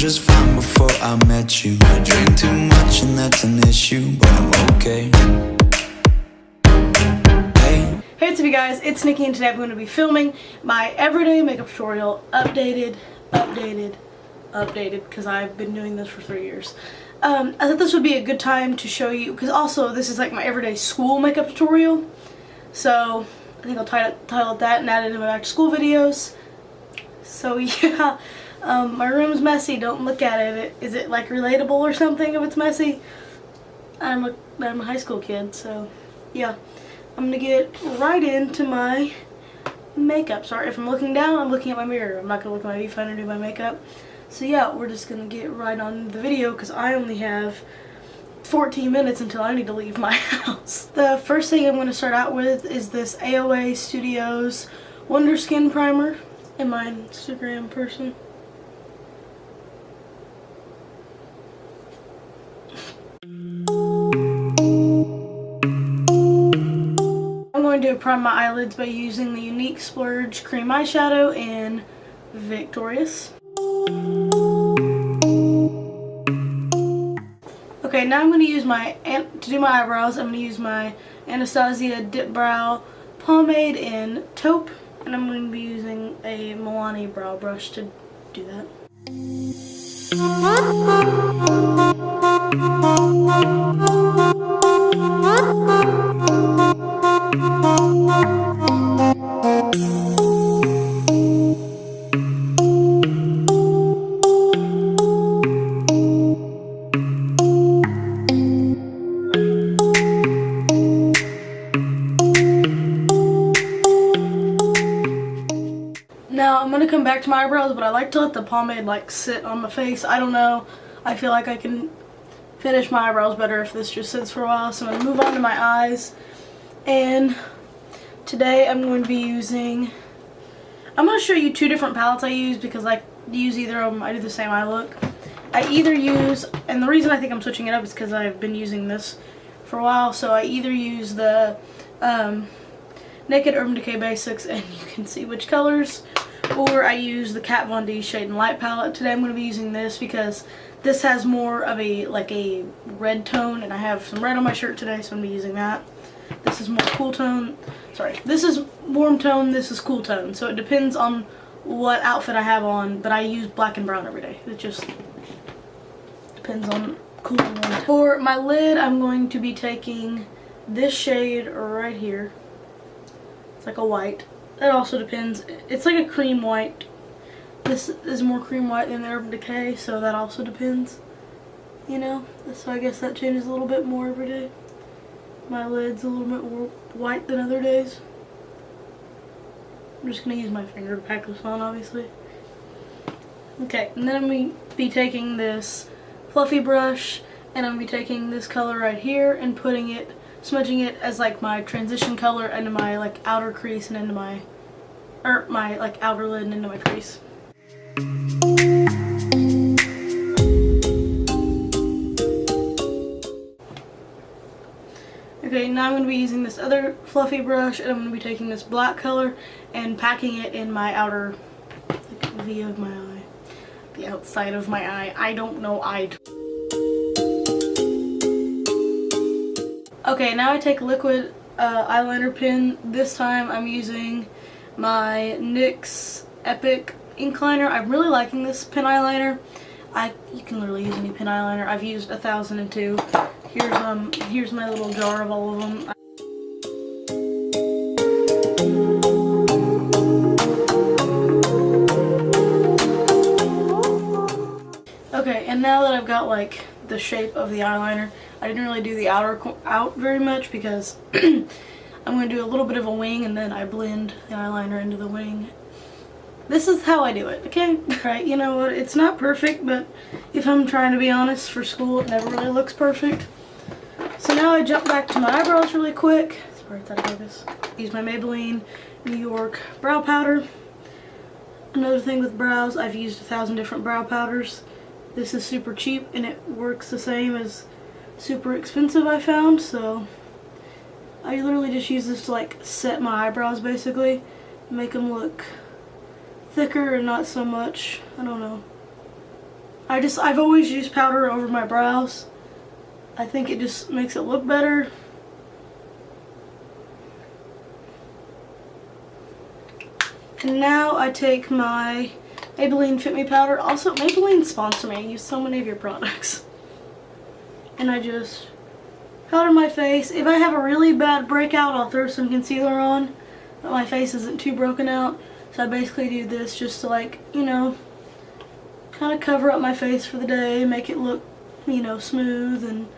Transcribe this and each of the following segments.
just fine before I met you. I drink too much and that's an issue, but I'm okay. Hey, what's up you guys, it's Nikki and today I'm going to be filming my everyday makeup tutorial, updated, because I've been doing this for 3 years. I thought this would be a good time to show you, because also this is like my everyday school makeup tutorial. So I think I'll title it that and add it in my back to school videos. So yeah, my room's messy, don't look at it. Is it like relatable or something if it's messy? I'm a high school kid, so yeah. I'm gonna get right into my makeup. Sorry if I'm looking down, I'm looking at my mirror. I'm not gonna look at my viewfinder and do my makeup. So yeah, we're just gonna get right on the video because I only have 14 minutes until I need to leave my house. The first thing I'm gonna start out with is this AOA Studios Wonder Skin Primer in my Instagram person. I'm going to prime my eyelids by using the Unique Splurge Cream Eyeshadow in Victorious. Okay, now I'm going to use to do my eyebrows, I'm going to use my Anastasia Dip Brow Pomade in Taupe, and I'm going to be using a Milani brow brush to do that. Now I'm gonna come back to my eyebrows, but I like to let the pomade like sit on my face. I don't know. I feel like I can finish my eyebrows better if this just sits for a while. So I'm gonna move on to my eyes. And today I'm going to be using, I'm gonna show you two different palettes I use because I use either of them. I do the same eye look. I either use, and the reason I think I'm switching it up is because I've been using this for a while. So I either use the Naked Urban Decay Basics, and you can see which colors, or I use the Kat Von D Shade and Light palette. Today I'm going to be using this because this has more of a red tone, and I have some red on my shirt today, so I'm going to be using that. This is more cool tone. Sorry, this is warm tone, this is cool tone. So it depends on what outfit I have on, but I use black and brown every day. It just depends on cool and warm. For my lid, I'm going to be taking this shade right here. It's like a white. It also depends. It's like a cream white. This is more cream white than the Urban Decay, so that also depends. You know? So I guess that changes a little bit more every day. My lid's a little bit more white than other days. I'm just going to use my finger to pack this on, obviously. Okay, and then I'm going to be taking this fluffy brush, and I'm going to be taking this color right here and putting it, smudging it as like my transition color into my like outer crease and into my, like outer lid and into my crease. Okay, now I'm going to be using this other fluffy brush, and I'm going to be taking this black color and packing it in my outer V of my eye. The outside of my eye. I don't know. Okay, now I take liquid eyeliner pen. This time I'm using my NYX Epic ink liner. I'm really liking this pen eyeliner. You can literally use any pen eyeliner. I've used 1002. Here's my little jar of all of them. Okay, and now that I've got like the shape of the eyeliner, I didn't really do the outer out very much because I'm going to do a little bit of a wing and then I blend the eyeliner into the wing. This is how I do it, okay? Right, you know what, it's not perfect, but if I'm trying to be honest, for school it never really looks perfect. So now I jump back to my eyebrows really quick. Sorry, it's out of focus. Use my Maybelline New York brow powder. Another thing with brows, I've used 1,000 different brow powders. This is super cheap and it works the same as super expensive, I found, so I literally just use this to like set my eyebrows basically, make them look thicker and not so much, I don't know, I've always used powder over my brows. I think it just makes it look better. And now I take my Maybelline Fit Me powder. Also, Maybelline sponsor me. I use so many of your products. And I just powder my face. If I have a really bad breakout, I'll throw some concealer on, but my face isn't too broken out. So I basically do this just to, like, you know, kind of cover up my face for the day, make it look, you know, smooth. And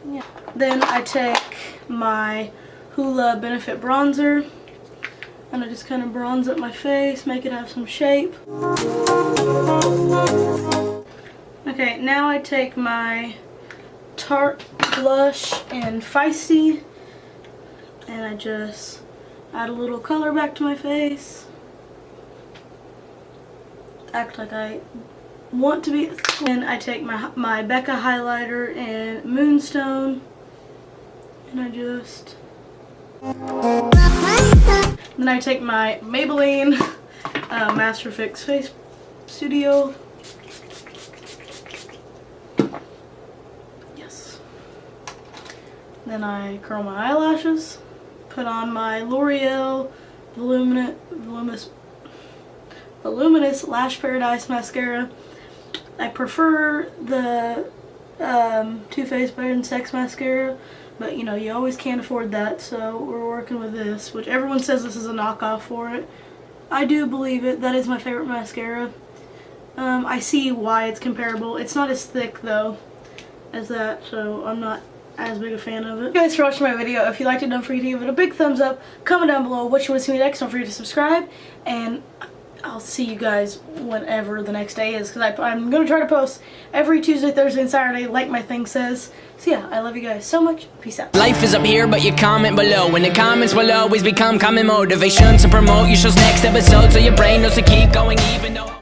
yeah. Then I take my Hoola Benefit bronzer and I just kind of bronze up my face, make it have some shape. Okay, now I take my Tarte blush in Feisty and I just add a little color back to my face. Act like I want to be. And I take my Becca highlighter in Moonstone and I just. Then I take my Maybelline Master Fix Face Studio. Yes. Then I curl my eyelashes. Put on my L'Oreal Voluminous Lash Paradise mascara. I prefer the Too Faced Better Than Sex mascara, but you know, you always can't afford that, so we're working with this, which everyone says this is a knockoff for it. I do believe it. That is my favorite mascara. I see why it's comparable. It's not as thick though as that, so I'm not as big a fan of it. Thank you guys for watching my video. If you liked it, don't forget to give it a big thumbs up. Comment down below what you want to see me next. Don't forget to subscribe, and I'll see you guys whenever the next day is, because I'm going to try to post every Tuesday, Thursday, and Saturday like my thing says. So yeah, I love you guys so much. Peace out. Life is up here, but you comment below, and the comments will always become common motivation to promote your show's next episode, so your brain knows to keep going even though